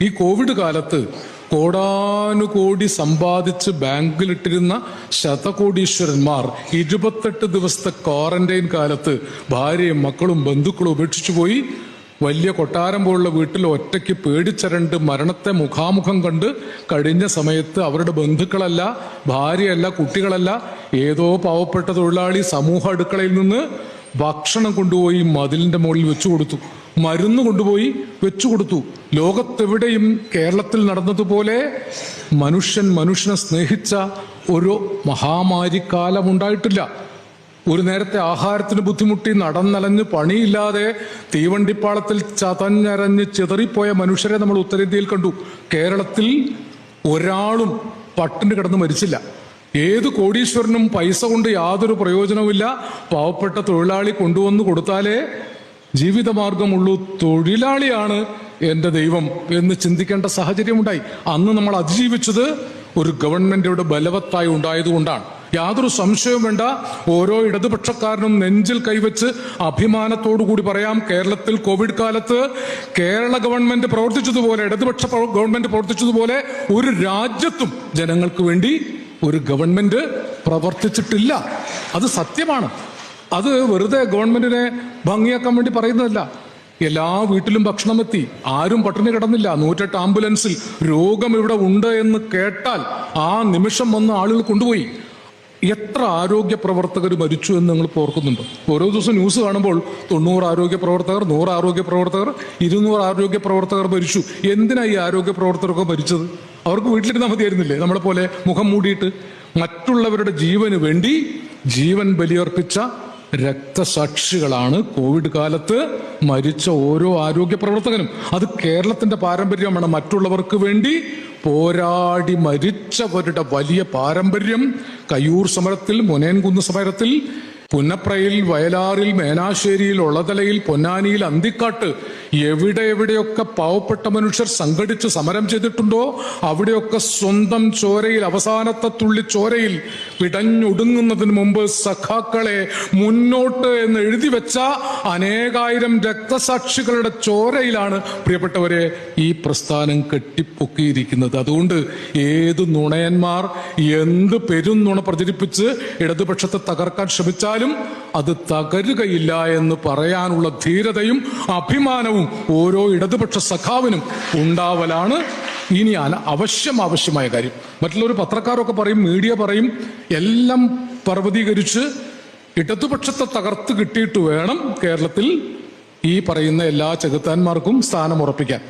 ഈ കോവിഡ് കാലത്ത് കോടാനുകോടി സമ്പാദിച്ച് ബാങ്കിലിട്ടിരുന്ന ശതകോടീശ്വരന്മാർ 28 ദിവസത്തെ ക്വാറന്റൈൻ കാലത്ത് ഭാര്യയും മക്കളും ബന്ധുക്കളും ഉപേക്ഷിച്ചു പോയി. വലിയ കൊട്ടാരം പോലുള്ള വീട്ടിൽ ഒറ്റയ്ക്ക് പേടിച്ചരണ്ട് മരണത്തെ മുഖാമുഖം കണ്ട് കഴിഞ്ഞ സമയത്ത് അവരുടെ ബന്ധുക്കളല്ല, ഭാര്യയല്ല, കുട്ടികളല്ല, ഏതോ പാവപ്പെട്ട തൊഴിലാളി സമൂഹ അടുക്കളയിൽ നിന്ന് ഭക്ഷണം കൊണ്ടുപോയി മതിലിന്റെ മുകളിൽ വെച്ചു കൊടുത്തു, മരുന്ന് കൊണ്ടുപോയി വെച്ചു കൊടുത്തു. ലോകത്തെവിടെയും കേരളത്തിൽ നടന്നതുപോലെ മനുഷ്യനെ സ്നേഹിച്ച ഒരു മഹാമാരിക്കാലം ഉണ്ടായിട്ടില്ല. ഒരു നേരത്തെ ആഹാരത്തിന് ബുദ്ധിമുട്ടി നടന്നലഞ്ഞ് പണിയില്ലാതെ തീവണ്ടിപ്പാളത്തിൽ ചതഞ്ഞരഞ്ഞ് ചിതറിപ്പോയ മനുഷ്യരെ നമ്മൾ ഉത്തരേന്ത്യയിൽ കണ്ടു. കേരളത്തിൽ ഒരാളും പട്ടിണി കിടന്ന് മരിച്ചില്ല. ഏത് കോടീശ്വരനും പൈസ കൊണ്ട് യാതൊരു പ്രയോജനവുമില്ല. പാവപ്പെട്ട തൊഴിലാളി കൊണ്ടുവന്ന് കൊടുത്താലേ ജീവിതമാർഗമുള്ളൂ. തൊഴിലാളിയാണ് എൻ്റെ ദൈവം എന്ന് ചിന്തിക്കേണ്ട സാഹചര്യമുണ്ടായി. അന്ന് നമ്മൾ അതിജീവിച്ചത് ഒരു ഗവൺമെന്റ് ഇവിടെ ബലവത്തായി ഉണ്ടായതുകൊണ്ടാണ്. യാതൊരു സംശയവും വേണ്ട. ഓരോ ഇടതുപക്ഷക്കാരനും നെഞ്ചിൽ കൈവച്ച് അഭിമാനത്തോടുകൂടി പറയാം, കേരളത്തിൽ കോവിഡ് കാലത്ത് കേരള ഗവൺമെന്റ് പ്രവർത്തിച്ചതുപോലെ, ഇടതുപക്ഷ ഗവൺമെന്റ് പ്രവർത്തിച്ചതുപോലെ ഒരു രാജ്യത്തും ജനങ്ങൾക്ക് വേണ്ടി ഒരു ഗവൺമെന്റ് പ്രവർത്തിച്ചിട്ടില്ല. അത് സത്യമാണ്. അത് വെറുതെ ഗവൺമെന്റിനെ ഭംഗിയാക്കാൻ വേണ്ടി പറയുന്നതല്ല. എല്ലാ വീട്ടിലും ഭക്ഷണം എത്തി, ആരും പട്ടിണി കിടന്നില്ല. 108 ആംബുലൻസിൽ രോഗം ഇവിടെ ഉണ്ട് എന്ന് കേട്ടാൽ ആ നിമിഷം വന്ന് ആളുകൾ കൊണ്ടുപോയി. എത്ര ആരോഗ്യ പ്രവർത്തകർ മരിച്ചു എന്ന് നിങ്ങൾ ഓർക്കുന്നുണ്ടോ? ഓരോ ദിവസം ന്യൂസ് കാണുമ്പോൾ 90 ആരോഗ്യ പ്രവർത്തകർ, 100 ആരോഗ്യ പ്രവർത്തകർ, 200 ആരോഗ്യ പ്രവർത്തകർ മരിച്ചു. എന്തിനാ ഈ ആരോഗ്യ പ്രവർത്തകരൊക്കെ മരിച്ചത്? അവർക്ക് വീട്ടിലിരുന്നാൽ മതിയായിരുന്നില്ലേ? നമ്മളെ പോലെ മുഖം മൂടിയിട്ട്. മറ്റുള്ളവരുടെ ജീവന് വേണ്ടി ജീവൻ ബലിയർപ്പിച്ച രക്തസാക്ഷികളാണ് കോവിഡ് കാലത്ത് മരിച്ച ഓരോ ആരോഗ്യ പ്രവർത്തകനും. അത് കേരളത്തിന്റെ പാരമ്പര്യമാണ്. മറ്റുള്ളവർക്ക് വേണ്ടി പോരാടി മരിച്ചവരുടെ വലിയ പാരമ്പര്യം കയ്യൂർ സമരത്തിൽ, മുനയൻകുന്ന് സമരത്തിൽ, പുന്നപ്രയിൽ, വയലാറിൽ, മേനാശ്ശേരിയിൽ, ഒളതലയിൽ, പൊന്നാനിയിൽ, അന്തിക്കാട്ട് എവിടെയൊക്കെ പാവപ്പെട്ട മനുഷ്യർ സംഘടിച്ച് സമരം ചെയ്തിട്ടുണ്ടോ അവിടെയൊക്കെ സ്വന്തം ചോരയിൽ, അവസാനത്തെ തുള്ളി ചോരയിൽ പിടഞ്ഞൊടുങ്ങുന്നതിന് മുമ്പ് സഖാക്കളെ മുന്നോട്ട് എന്ന് എഴുതി വെച്ച അനേകായിരം രക്തസാക്ഷികളുടെ ചോരയിലാണ് പ്രിയപ്പെട്ടവരെ ഈ പ്രസ്ഥാനം കെട്ടിപ്പൊക്കിയിരിക്കുന്നത്. അതുകൊണ്ട് ഏത് നുണയന്മാർ എന്ത് പെരും നുണ പ്രചരിപ്പിച്ച് ഇടതുപക്ഷത്തെ തകർക്കാൻ ശ്രമിച്ചാൽ അത് തകരുകയില്ല എന്ന് പറയാനുള്ള ധീരതയും അഭിമാനവും ഓരോ ഇടതുപക്ഷ സഖാവിനും ഉണ്ടാവലാണ് ഇനി ആവശ്യമായ കാര്യം. മറ്റുള്ളവർ പത്രക്കാരൊക്കെ പറയും, മീഡിയ പറയും, എല്ലാം പർവ്വതീകരിച്ച് ഇടതുപക്ഷത്തെ തകർത്ത് കിട്ടിയിട്ട് വേണം കേരളത്തിൽ ഈ പറയുന്ന എല്ലാ ചെകുത്താന്മാർക്കും സ്ഥാനം ഉറപ്പിക്കാൻ.